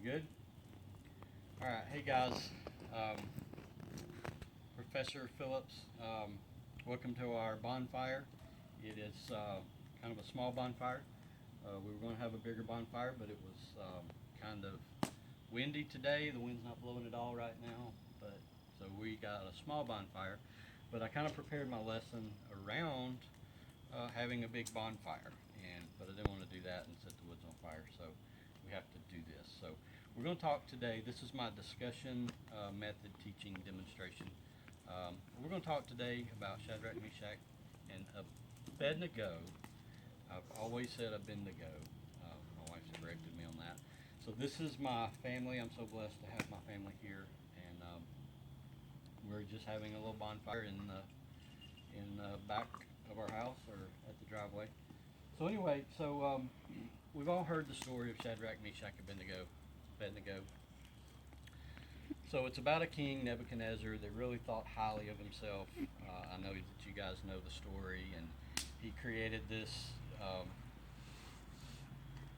Good? All right. Hey, guys. Um, Professor Phillips, welcome to our bonfire. It is kind of a small bonfire. We were going to have a bigger bonfire, but it was kind of windy today. The wind's not blowing at all right now, but so we got a small bonfire. But I kind of prepared my lesson around having a big bonfire, but I didn't want to do that and set the woods on fire, so we have to do this. So we're going to talk today. This is my discussion method teaching demonstration. We're going to talk today about Shadrach, Meshach, and Abednego. I've always said Abednego. My wife's corrected me on that. So this is my family. I'm so blessed to have my family here, and we're just having a little bonfire in the back of our house or at the driveway. So anyway, we've all heard the story of Shadrach, Meshach, Abednego. So it's about a king, Nebuchadnezzar, that really thought highly of himself. I know that you guys know the story, and he created this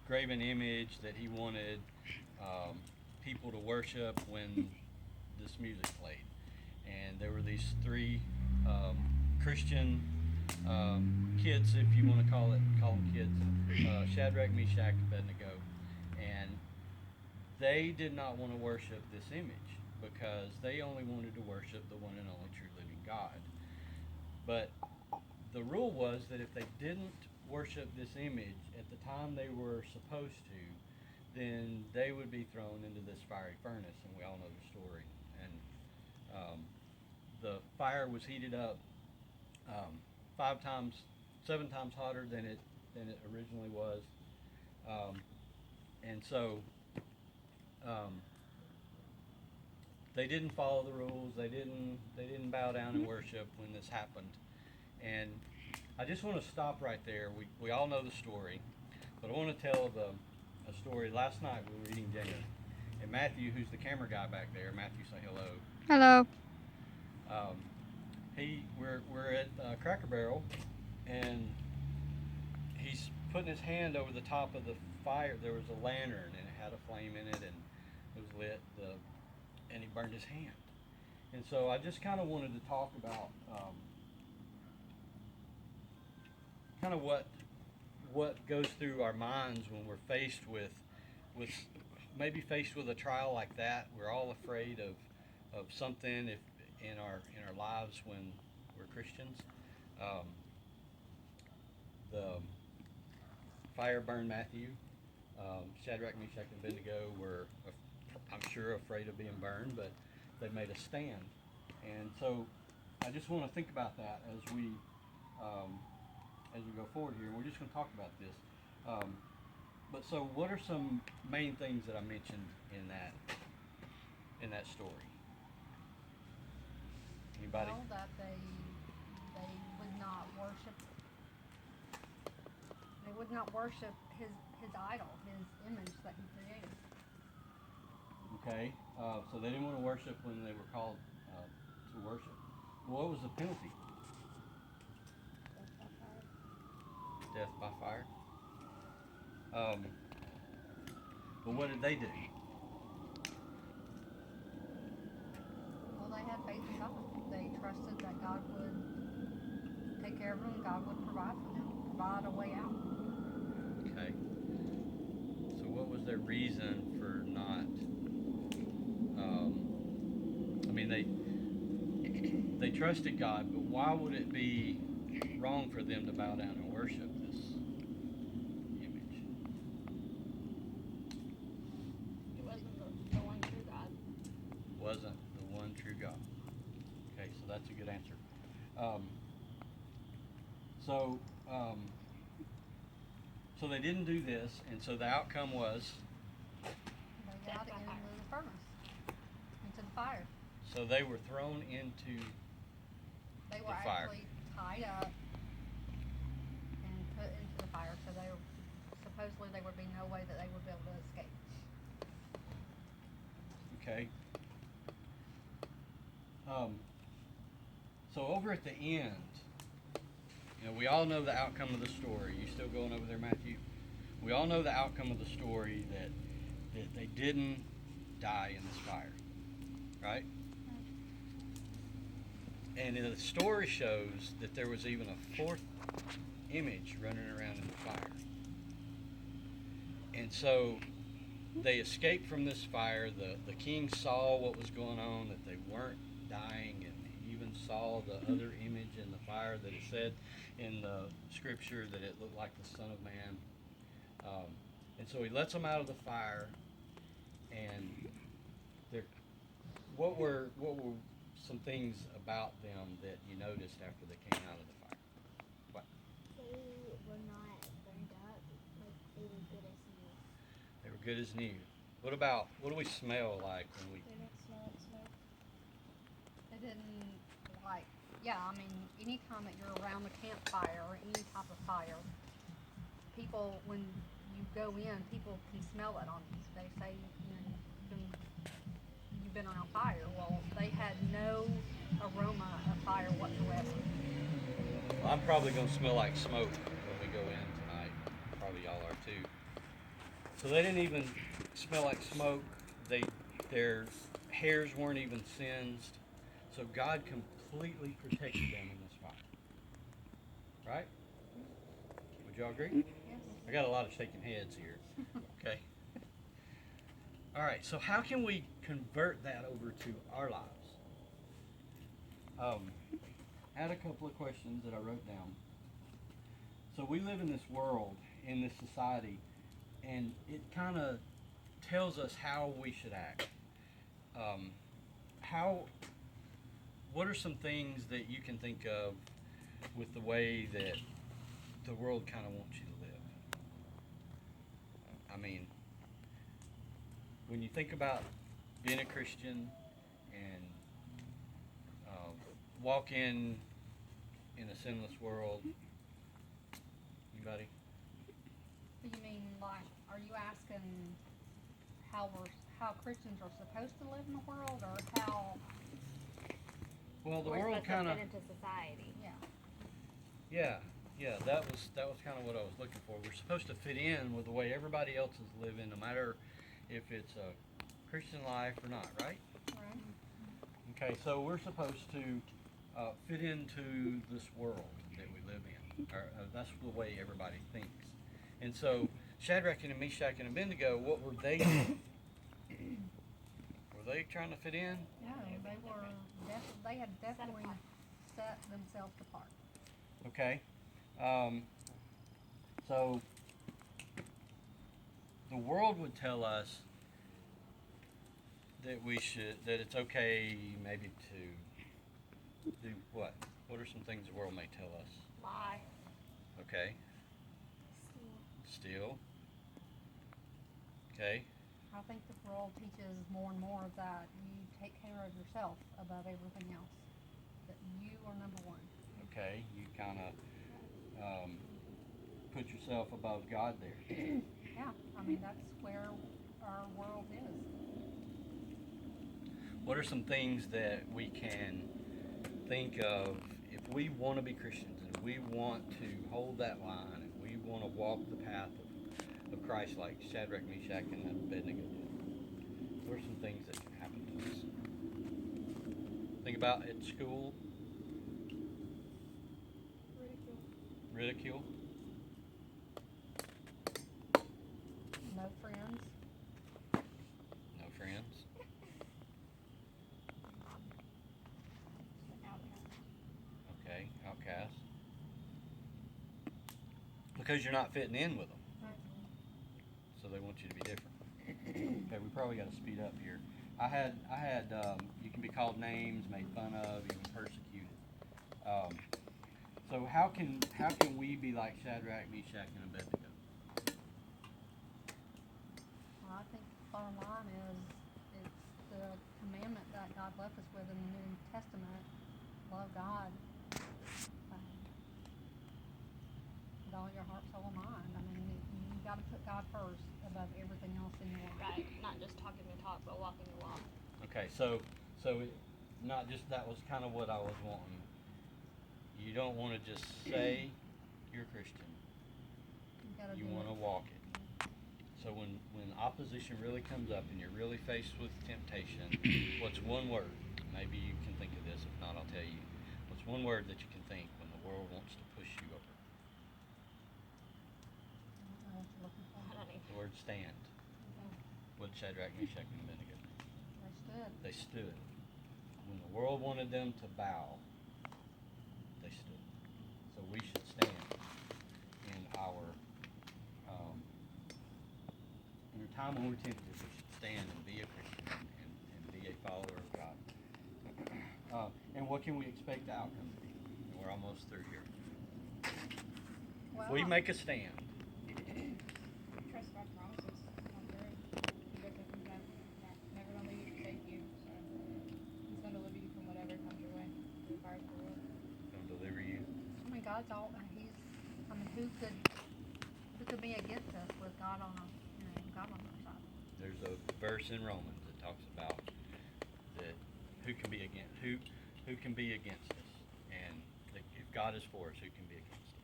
graven image that he wanted people to worship when this music played. And there were these three Christian kids, if you want to call them kids, Shadrach, Meshach, Abednego, and they did not want to worship this image because they only wanted to worship the one and only true living God. But the rule was that if they didn't worship this image at the time they were supposed to, then they would be thrown into this fiery furnace, and we all know the story. And the fire was heated up 7 times hotter than it originally was, and so they didn't follow the rules. They didn't bow down and worship when this happened. And I just want to stop right there. We all know the story, but I want to tell a story. Last night we were eating dinner, and Matthew, who's the camera guy back there, Matthew, say hello. Hello. We're at Cracker Barrel, and he's putting his hand over the top of the fire. There was a lantern, and it had a flame in it, and it was lit. And he burned his hand. And so I just kind of wanted to talk about kind of what goes through our minds when we're faced with maybe faced with a trial like that. We're all afraid of something if in our lives when we're Christians. The fire burned Matthew. Shadrach, Meshach, and Abednego were, I'm sure, afraid of being burned, but they made a stand. And so I just want to think about that as we go forward here. We're just going to talk about this. But so, what are some main things that I mentioned in that story? Anybody? Well, that they would not worship. They would not worship his idol, his image that he created. Okay. So they didn't want to worship when they were called to worship. Well, what was the penalty? Death by fire. But what did they do? Well, they had faith in God. They trusted that God would take care of them. God would provide for them, provide a way out. Okay. So what was their reason for not? I mean, they trusted God, but why would it be wrong for them to bow down and worship this image? It wasn't the one true God. Wasn't the one true God. Okay, so that's a good answer. So they didn't do this, and so the outcome was. They got Death by fire. into the furnace, into the fire. So they were thrown into. They were The fire. actually tied up and put into the fire. So supposedly there would be no way that they would be able to escape. Okay. So over at the end, we all know the outcome of the story. You still going over there, Matthew? We all know the outcome of the story that they didn't die in this fire, right? And the story shows that there was even a fourth image running around in the fire. And so they escaped from this fire. The king saw what was going on, that they weren't dying, and he even saw the other image in the fire that it said in the scripture that it looked like the Son of Man. And so he lets them out of the fire. And what were some things about them that you noticed after they came out of the fire? What? They were not burned up. Like, they were good as new. They were good as new. What do we smell like when we? They didn't smell like smoke. It didn't like, yeah, I mean, anytime that you're around the campfire or any type of fire, people, when you go in, people can smell it on you. They say, you know, you've been around fire. Well, they had no aroma of fire whatsoever. Well, I'm probably gonna smell like smoke when we go in tonight. Probably y'all are too. So they didn't even smell like smoke. Their hairs weren't even singed. So God completely protected them in this fire. Right? Would y'all agree? Yes. I got a lot of shaking heads here. Okay. All right. So how can we convert that over to our lives? I had a couple of questions that I wrote down. So we live in this world, in this society, and it kind of tells us how we should act. What are some things that you can think of with the way that the world kind of wants you to live? I mean, when you think about being a Christian and walking in a sinless world, anybody? You mean, like, are you asking how Christians are supposed to live in the world, or how? Well, the We're world supposed kind to of. fit into society. Yeah. Yeah, that was kind of what I was looking for. We're supposed to fit in with the way everybody else is living, no matter if it's a Christian life or not, right? Right. Okay, so we're supposed to fit into this world that we live in. That's the way everybody thinks. And so Shadrach and Meshach and Abednego, what were they doing? Were they trying to fit in? No, they had definitely set themselves apart. Okay. So the world would tell us that that it's okay maybe to do what? What are some things the world may tell us? Lie. Okay. Steal. Okay. I think the world teaches more and more that you take care of yourself above everything else. That you are number one. Okay. You kind of put yourself above God there. Yeah, I mean, that's where our world is. What are some things that we can think of if we want to be Christians and we want to hold that line and we want to walk the path of Christ like Shadrach, Meshach, and Abednego did? What are some things that can happen to us? Think about at school. Ridicule. No friends. No friends. Okay, outcast. Because you're not fitting in with them. So they want you to be different. Okay, we probably got to speed up here. I had you can be called names, made fun of, even persecuted. So how can we be like Shadrach, Meshach, and Abednego? Well, I think the bottom line is it's the commandment that God left us with in the New Testament. Love God. With all your heart, soul, and mind. I mean, you got to put God first above everything else in your life. Right. Not just talking the talk, but walking the walk. Okay, so not just that was kind of what I was wanting. You don't want to just say you're Christian. You got to You do want to it. walk it. So when opposition really comes up and you're really faced with temptation, what's one word? Maybe you can think of this. If not, I'll tell you. What's one word that you can think when the world wants to push you over? The word stand. What did Shadrach, Meshach, and Abednego do? They stood. They stood. When the world wanted them to bow, they stood. So we should stand in our in a time when we're tempted. We should stand and be a Christian and be a follower of God. And what can we expect the outcome to be? And we're almost through here. Well, If we make a stand, Trust God promises. Come through. He's never gonna leave you or forsake you. So He's gonna deliver you from whatever comes your way. Through the fires of the Lord. going to deliver you. I mean, God's all. Who could be against us with God on our, God on our side? There's a verse in Romans that talks about that who can be against us, and if God is for us, who can be against us?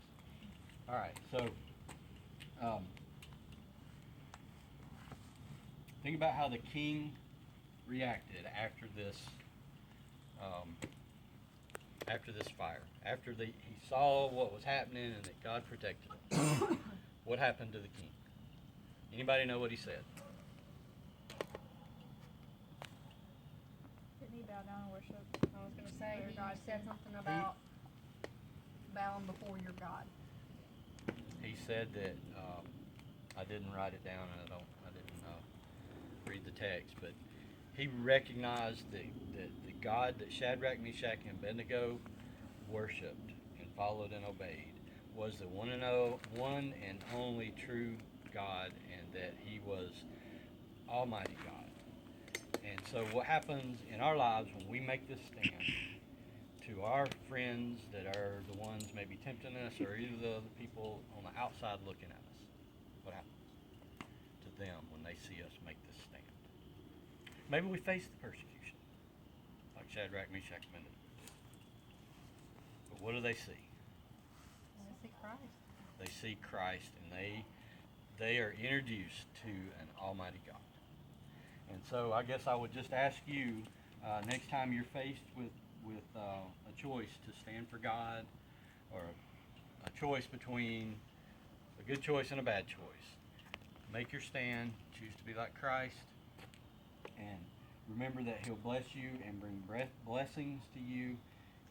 All right, so think about how the king reacted after this fire. After he saw what was happening and that God protected him. What happened to the king? Anybody know what he said? Didn't he bow down and worship? I was gonna say He God said something about bowing before your God. He said that I didn't write it down, and I didn't read the text, but he recognized that the God that Shadrach, Meshach, and Abednego worshipped and followed and obeyed was the one and only true God, and that He was Almighty God. And so, what happens in our lives when we make this stand to our friends that are the ones maybe tempting us, or either the other people on the outside looking at us? What happens to them when they see us make this stand? Maybe we face the persecution, like Shadrach, Meshach, and Abednego. But what do they see? They see Christ. They see Christ, and they are introduced to an Almighty God. And so I guess I would just ask you, next time you're faced with a choice to stand for God, or a choice between a good choice and a bad choice, make your stand, choose to be like Christ, and remember that He'll bless you and bring blessings to you,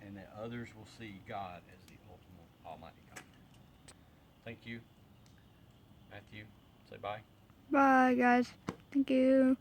and that others will see God as the ultimate Almighty God. Thank you. Matthew, say bye. Bye, guys. Thank you.